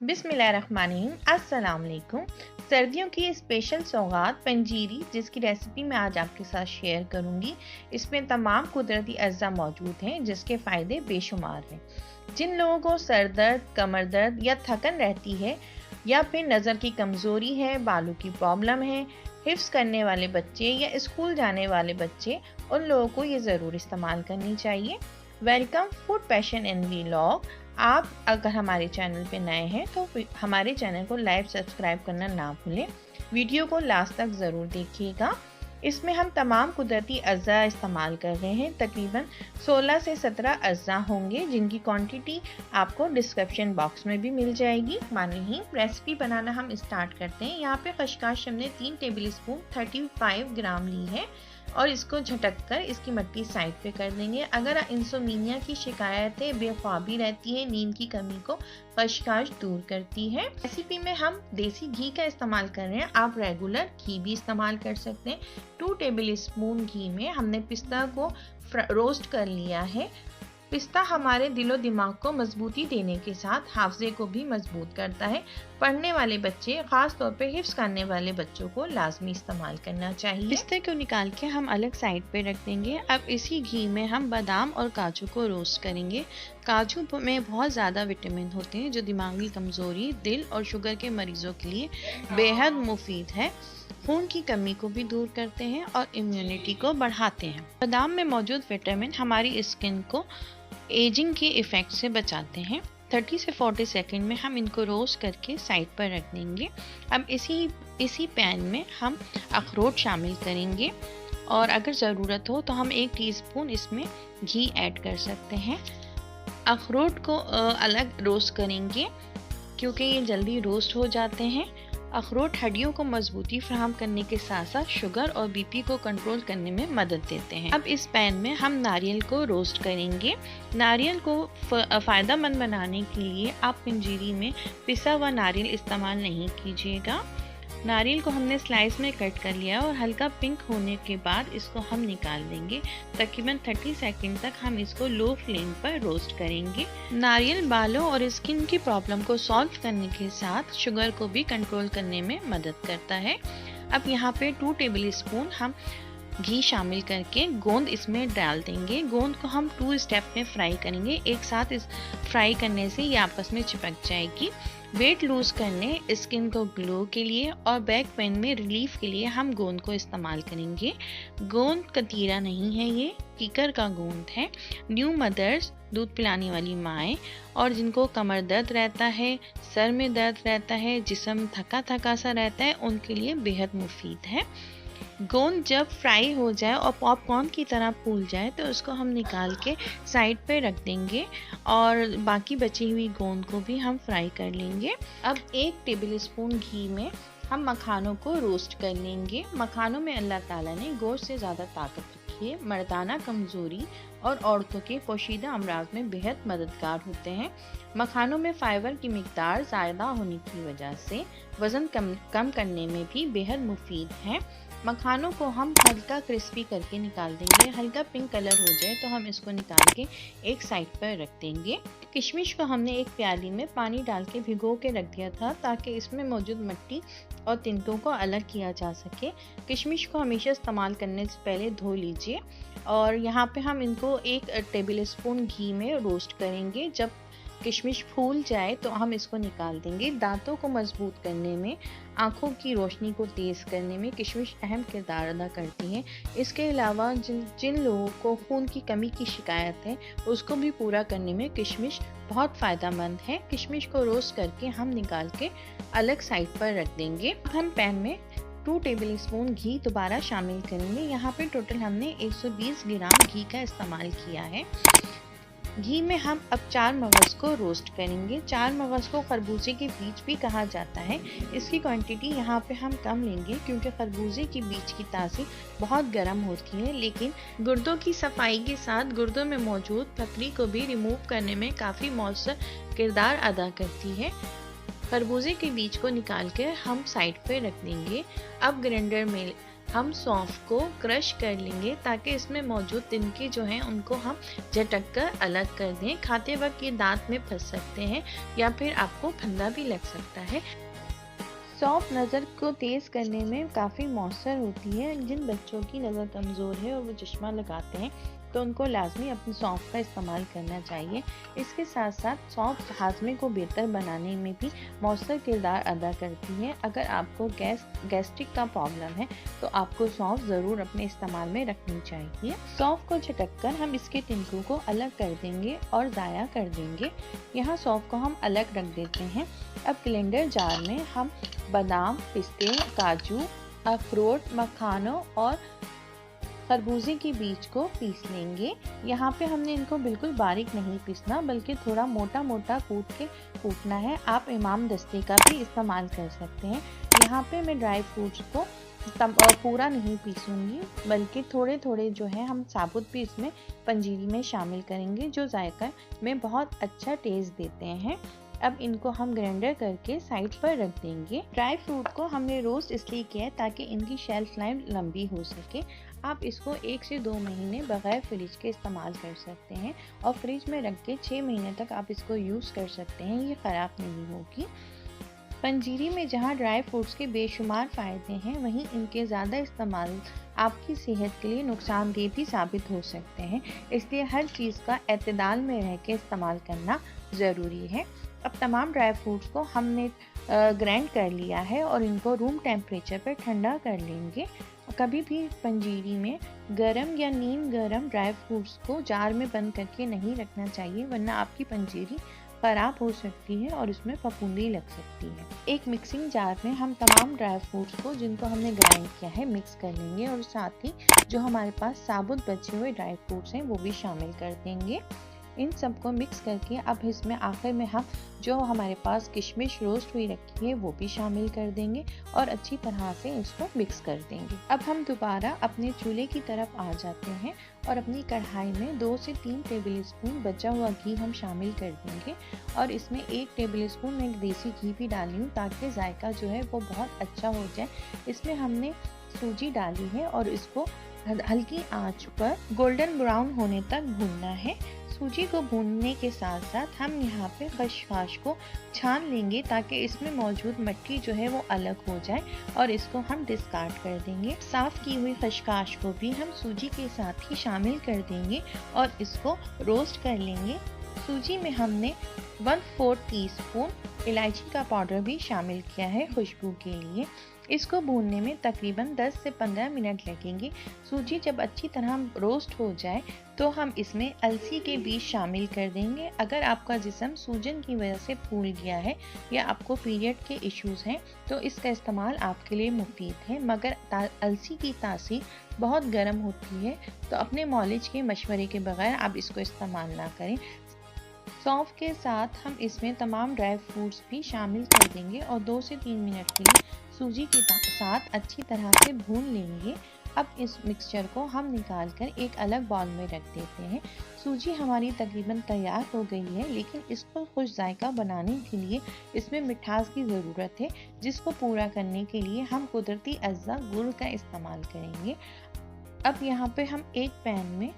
बिस्मिल्लाहिर्रहमानिर्रहीम। अस्सलाम वालेकुम। सर्दियों की स्पेशल सौगात पंजीरी, जिसकी रेसिपी मैं आज आपके साथ शेयर करूंगी। इसमें तमाम कुदरती अज्जा मौजूद हैं जिसके फ़ायदे बेशुमार हैं। जिन लोगों को सर दर्द, कमर दर्द या थकन रहती है, या फिर नज़र की कमज़ोरी है, बालों की प्रॉब्लम है, हिफ्स करने वाले बच्चे या स्कूल जाने वाले बच्चे, उन लोगों को ये ज़रूर इस्तेमाल करनी चाहिए। Welcome food passion and vlog. आप अगर हमारे चैनल पे नए हैं तो हमारे चैनल को लाइक सब्सक्राइब करना ना भूलें। वीडियो को लास्ट तक ज़रूर देखिएगा। इसमें हम तमाम कुदरती अज्जा इस्तेमाल कर रहे हैं। तकरीबन 16 से 17 अज्जा होंगे जिनकी क्वांटिटी आपको डिस्क्रिप्शन बॉक्स में भी मिल जाएगी। मान लीजिए रेसिपी बनाना हम स्टार्ट करते हैं। यहाँ पे खशकाश हमने 3 टेबल स्पून 35 ग्राम ली है और इसको झटक कर इसकी मट्टी साइड पे कर देंगे। अगर इंसोमिनिया की शिकायत है, बेख्वाबी रहती है, नींद की कमी को खशकाश दूर करती है। रेसिपी में हम देसी घी का इस्तेमाल कर रहे हैं, आप रेगुलर घी भी इस्तेमाल कर सकते हैं। 2 टेबल स्पून घी में हमने पिस्ता को रोस्ट कर लिया है। पिस्ता हमारे दिलो दिमाग को मजबूती देने के साथ हाफजे को भी मजबूत करता है। पढ़ने वाले बच्चे, खास तौर पे हिफ्स करने वाले बच्चों को लाजमी इस्तेमाल करना चाहिए। पिस्ते को निकाल के हम अलग साइड पे रख देंगे। अब इसी घी में हम बादाम और काजू को रोस्ट करेंगे। काजू में बहुत ज़्यादा विटामिन होते हैं जो दिमागी कमज़ोरी, दिल और शुगर के मरीजों के लिए बेहद मुफीद है। खून की कमी को भी दूर करते हैं और इम्यूनिटी को बढ़ाते हैं। बादाम में मौजूद विटामिन हमारी स्किन को एजिंग के इफ़ेक्ट से बचाते हैं। 30 से 40 सेकंड में हम इनको रोस्ट करके साइड पर रख देंगे। अब इसी पैन में हम अखरोट शामिल करेंगे और अगर ज़रूरत हो तो हम 1 टीस्पून इसमें घी ऐड कर सकते हैं। अखरोट को अलग रोस्ट करेंगे क्योंकि ये जल्दी रोस्ट हो जाते हैं। अखरोट हड्डियों को मजबूती फराहम करने के साथ साथ शुगर और बीपी को कंट्रोल करने में मदद देते हैं। अब इस पैन में हम नारियल को रोस्ट करेंगे। नारियल को फ़ायदेमंद बनाने के लिए आप पंजीरी में पिसा हुआ नारियल इस्तेमाल नहीं कीजिएगा। नारियल को हमने स्लाइस में कट कर लिया और हल्का पिंक होने के बाद इसको हम निकाल देंगे। तकरीबन 30 सेकंड तक हम इसको लो फ्लेम पर रोस्ट करेंगे। नारियल बालों और स्किन की प्रॉब्लम को सॉल्व करने के साथ शुगर को भी कंट्रोल करने में मदद करता है। अब यहाँ पे 2 टेबल स्पून हम घी शामिल करके गोंद इसमें डाल देंगे। गोंद को हम 2 स्टेप में फ्राई करेंगे। एक साथ इस फ्राई करने से ये आपस में चिपक जाएगी। वेट लूज करने, स्किन को ग्लो के लिए और बैक पेन में रिलीफ के लिए हम गोंद को इस्तेमाल करेंगे। गोंद कतीरा नहीं है, ये कीकर का गोंद है। न्यू मदर्स, दूध पिलाने वाली माएँ और जिनको कमर दर्द रहता है, सर में दर्द रहता है, जिस्म थका थका सा रहता है, उनके लिए बेहद मुफीद है। गोंद जब फ्राई हो जाए और पॉपकॉर्न की तरह फूल जाए तो उसको हम निकाल के साइड पे रख देंगे और बाकी बची हुई गोंद को भी हम फ्राई कर लेंगे। अब 1 टेबल स्पून घी में हम मखानों को रोस्ट कर लेंगे। मखानों में अल्लाह ताला ने गोश्त से ज़्यादा ताकत रखी है। मर्दाना कमज़ोरी और औरतों के पोशीदा अमराज में बेहद मददगार होते हैं। मखानों में फाइबर की मिकदार ज़्यादा होने की वजह से वज़न कम करने में भी बेहद मुफीद है। मखानों को हम हल्का क्रिस्पी करके निकाल देंगे। हल्का पिंक कलर हो जाए तो हम इसको निकाल के एक साइड पर रख देंगे। किशमिश को हमने एक प्याली में पानी डाल के भिगो के रख दिया था ताकि इसमें मौजूद मिट्टी और तिनकों को अलग किया जा सके। किशमिश को हमेशा इस्तेमाल करने से पहले धो लीजिए और यहाँ पे हम इनको 1 टेबल स्पून घी में रोस्ट करेंगे। जब किशमिश फूल जाए तो हम इसको निकाल देंगे। दांतों को मजबूत करने में, आँखों की रोशनी को तेज़ करने में किशमिश अहम किरदार अदा करती है। इसके अलावा जिन लोगों को खून की कमी की शिकायत है उसको भी पूरा करने में किशमिश बहुत फ़ायदेमंद है। किशमिश को रोस्ट करके हम निकाल के अलग साइड पर रख देंगे। हम पैन में 2 टेबल स्पून घी दोबारा शामिल करेंगे। यहाँ पे टोटल हमने 120 ग्राम घी का इस्तेमाल किया है। घी में हम अब 4 मगज़ को रोस्ट करेंगे। 4 मगज़ को खरबूजे के बीज भी कहा जाता है। इसकी क्वांटिटी यहाँ पे हम कम लेंगे क्योंकि खरबूजे के बीज की तासीर बहुत गर्म होती है, लेकिन गुर्दों की सफाई के साथ गुर्दों में मौजूद पथरी को भी रिमूव करने में काफ़ी मौसर किरदार अदा करती है। खरबूजे के बीज को निकाल कर हम साइड पे रख देंगे। अब ग्राइंडर में हम सौंफ को क्रश कर लेंगे ताकि इसमें मौजूद तिनके जो हैं उनको हम झटक कर अलग कर दें। खाते वक्त ये दांत में फंस सकते हैं या फिर आपको फंदा भी लग सकता है। सौंफ नज़र को तेज़ करने में काफ़ी मौसर होती है। जिन बच्चों की नज़र कमज़ोर है और वो चश्मा लगाते हैं तो उनको लाजमी अपनी सौंफ का इस्तेमाल करना चाहिए। इसके साथ साथ सौंफ हाजमे को बेहतर बनाने में भी मौसर किरदार अदा करती है। अगर आपको गैस्ट्रिक का प्रॉब्लम है तो आपको सौंफ ज़रूर अपने इस्तेमाल में रखनी चाहिए। सौंफ को झटक कर हम इसके तिनकों को अलग कर देंगे और ज़ाया कर देंगे। यहाँ सौंफ को हम अलग रख देते हैं। अब ब्लेंडर जार में हम बादाम, पिस्ते, काजू, अखरोट, मखानों और खरबूजे के बीज को पीस लेंगे। यहाँ पे हमने इनको बिल्कुल बारीक नहीं पीसना बल्कि थोड़ा मोटा मोटा कूटना है। आप इमाम दस्ते का भी इस्तेमाल कर सकते हैं। यहाँ पे मैं ड्राई फ्रूट्स को पूरा नहीं पीसूंगी बल्कि थोड़े थोड़े जो है हम साबुत भी इसमें पंजीरी में शामिल करेंगे जो जायका में बहुत अच्छा टेस्ट देते हैं। अब इनको हम ग्राइंडर करके साइड पर रख देंगे। ड्राई फ्रूट को हमने रोस्ट इसलिए किया है ताकि इनकी शेल्फ लाइफ लंबी हो सके। आप इसको 1 से 2 महीने बगैर फ्रिज के इस्तेमाल कर सकते हैं और फ्रिज में रख के 6 महीने तक आप इसको यूज़ कर सकते हैं, ये ख़राब नहीं होगी। पंजीरी में जहाँ ड्राई फ्रूट्स के बेशुमार फ़ायदे हैं वहीं इनके ज़्यादा इस्तेमाल आपकी सेहत के लिए नुकसानदेह भी साबित हो सकते हैं, इसलिए हर चीज़ का एतदाल में रह के इस्तेमाल करना ज़रूरी है। अब तमाम ड्राई फ्रूट्स को हमने ग्राइंड कर लिया है और इनको रूम टेम्परेचर पर ठंडा कर लेंगे। कभी भी पंजीरी में गरम या नीम गरम ड्राई फ्रूट्स को जार में बंद करके नहीं रखना चाहिए वरना आपकी पंजीरी ख़राब हो सकती है और इसमें फफूंदी लग सकती है। एक मिक्सिंग जार में हम तमाम ड्राई फ्रूट्स को जिनको हमने ग्राइंड किया है मिक्स कर लेंगे और साथ ही जो हमारे पास साबुत बचे हुए ड्राई फ्रूट्स हैं वो भी शामिल कर देंगे। इन सबको मिक्स करके अब इसमें आखिर में हम जो हमारे पास किशमिश रोस्ट हुई रखी है वो भी शामिल कर देंगे और अच्छी तरह से इसको मिक्स कर देंगे। अब हम दोबारा अपने चूल्हे की तरफ आ जाते हैं और अपनी कढ़ाई में 2 से 3 टेबल स्पून बचा हुआ घी हम शामिल कर देंगे और इसमें 1 टेबल स्पून मैं देसी घी भी डाली हूँ ताकि जायका जो है वो बहुत अच्छा हो जाए। इसमें हमने सूजी डाली है और इसको हल्की आंच पर गोल्डन ब्राउन होने तक भूनना है। सूजी को भूनने के साथ साथ हम यहाँ पे खसखस को छान लेंगे ताकि इसमें मौजूद मिट्टी जो है वो अलग हो जाए और इसको हम डिस्कार्ड कर देंगे। साफ की हुई खसखस को भी हम सूजी के साथ ही शामिल कर देंगे और इसको रोस्ट कर लेंगे। सूजी में हमने 1/4 टीस्पून इलायची का पाउडर भी शामिल किया है खुशबू के लिए। इसको भूनने में तकरीबन 10 से 15 मिनट लगेंगे। सूजी जब अच्छी तरह रोस्ट हो जाए तो हम इसमें अलसी के बीज शामिल कर देंगे। अगर आपका जिस्म सूजन की वजह से फूल गया है या आपको पीरियड के इश्यूज हैं तो इसका इस्तेमाल आपके लिए मुफीद है, मगर अलसी की तासीर बहुत गर्म होती है तो अपने मौलिज के मशवरे के बगैर आप इसको इस्तेमाल ना करें। सौंफ के साथ हम इसमें तमाम ड्राई फ्रूट्स भी शामिल कर देंगे और 2 से 3 मिनट के लिए सूजी के साथ अच्छी तरह से भून लेंगे। अब इस मिक्सचर को हम निकाल कर एक अलग बाउल में रख देते हैं। सूजी हमारी तकरीबन तैयार हो गई है, लेकिन इसको खुश जायका बनाने के लिए इसमें मिठास की ज़रूरत है, जिसको पूरा करने के लिए हम कुदरती अज्जा गुड़ का इस्तेमाल करेंगे। अब यहाँ पे हम एक पैन में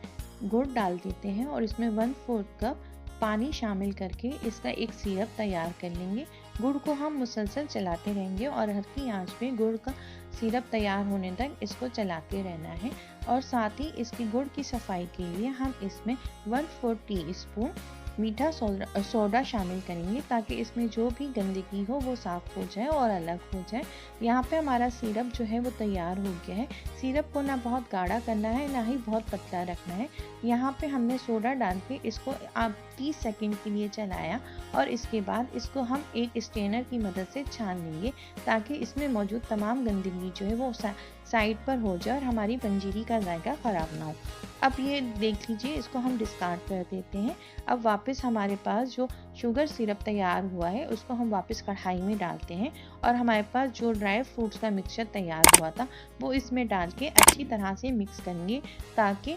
गुड़ डाल देते हैं और इसमें 1/4 कप पानी शामिल करके इसका एक सिरप तैयार कर लेंगे। गुड़ को हम मुसलसल चलाते रहेंगे और हल्की आंच पे गुड़ का सिरप तैयार होने तक इसको चलाते रहना है और साथ ही इसकी गुड़ की सफाई के लिए हम इसमें 1/4 टीस्पून मीठा सोडा शामिल करेंगे ताकि इसमें जो भी गंदगी हो वो साफ़ हो जाए और अलग हो जाए। यहाँ पे हमारा सिरप जो है वो तैयार हो गया है। सिरप को ना बहुत गाढ़ा करना है ना ही बहुत पतला रखना है। यहाँ पे हमने सोडा डाल के इसको आप 30 सेकंड के लिए चलाया और इसके बाद इसको हम एक स्ट्रेनर की मदद से छान लेंगे ताकि इसमें मौजूद तमाम गंदगी जो है वो साइड पर हो जाए और हमारी पंजीरी का जायका ख़राब ना हो। अब ये देख लीजिए, इसको हम डिस्कार्ड कर देते हैं। अब वापस हमारे पास जो शुगर सिरप तैयार हुआ है उसको हम वापस कढ़ाई में डालते हैं और हमारे पास जो ड्राई फ्रूट्स का मिक्सचर तैयार हुआ था वो इसमें डाल के अच्छी तरह से मिक्स करेंगे ताकि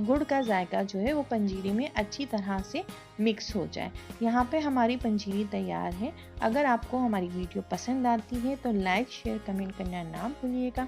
गुड़ का जायका जो है वो पंजीरी में अच्छी तरह से मिक्स हो जाए। यहाँ पे हमारी पंजीरी तैयार है। अगर आपको हमारी वीडियो पसंद आती है तो लाइक, शेयर, कमेंट करना ना भूलिएगा।